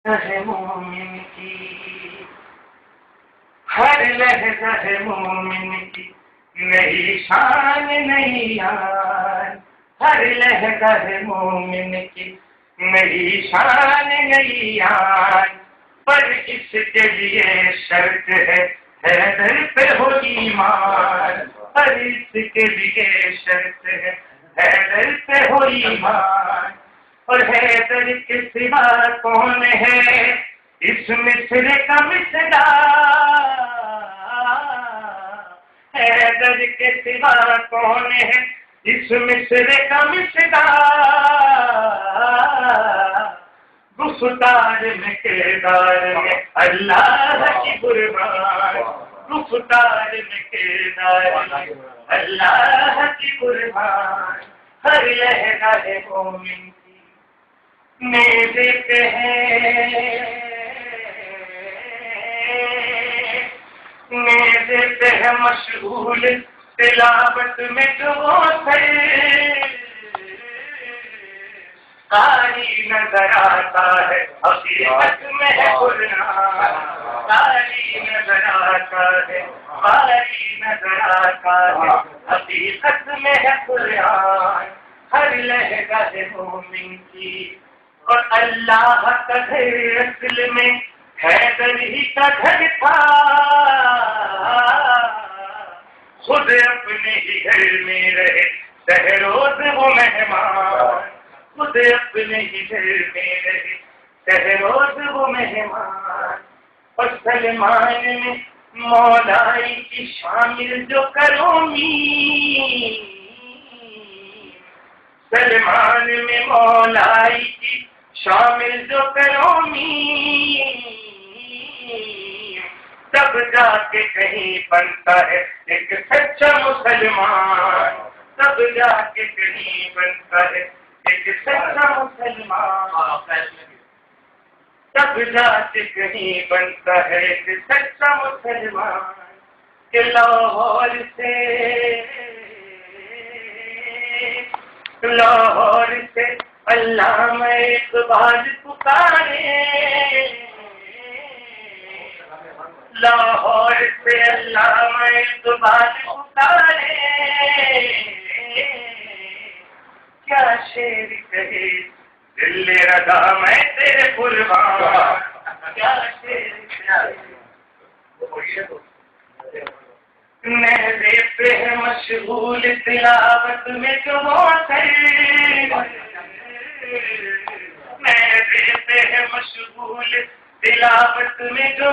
ہے مومن کی، ہر لحظہ ہے مومن کی نئی شان نئی یار، ہر لحظہ ہے مومن کی نئی شان نئی یار، پر اس کے لیے شرط ہے حیدر پہ ہو ایمان، پر اس کے لیے شرط ہے حیدر پہ ہو ایمان، اور حیدر کے سوا کون ہے اس مصر کا مصداق، حیدر کے سوا کون ہے اس مصر کا مصداق، گفتار میں کردار میں اللہ کی قربان، گفتار میں کردار میں اللہ کی قربان، ہر لہجہ ہے مومن کی میرے پہ ہے، میرے پہ ہے مشغول تلاوت میں جو تھے، قاری نظر آتا ہے حقیقت میں ہے قرآن، قاری نظر آتا ہے، قاری نظر آتا ہے حقیقت میں ہے قرآن، ہر لہجہ ہے مومن کی، اور اللہ کا گھر اصل میں حیدر ہی کا گھر تھا، خود اپنے ہی گھر میں رہے سہروز وہ مہمان، خود اپنے ہی گھر میں رہے سہروز وہ مہمان، اور سلمان میں مولائی کی شامل جو کرومی، سلمان میں مولائی کی شامل جو کرومی، تب جا کے کہیں بنتا ہے ایک سچا مسلمان، تب جا کے کہیں بنتا ہے ایک سچا مسلمان، تب جا کے کہیں بنتا ہے ایک سچا مسلمان، کہ لاہور سے علامہ اقبال پکارے، لاہور سے علامہ اقبال پکارے، کیا شعر کہے دل رضا میں تیرے قربان، کیا شعر میرے پہ مشغول تلاوت میں جو میرے پہ مشغول تلاوت میں جو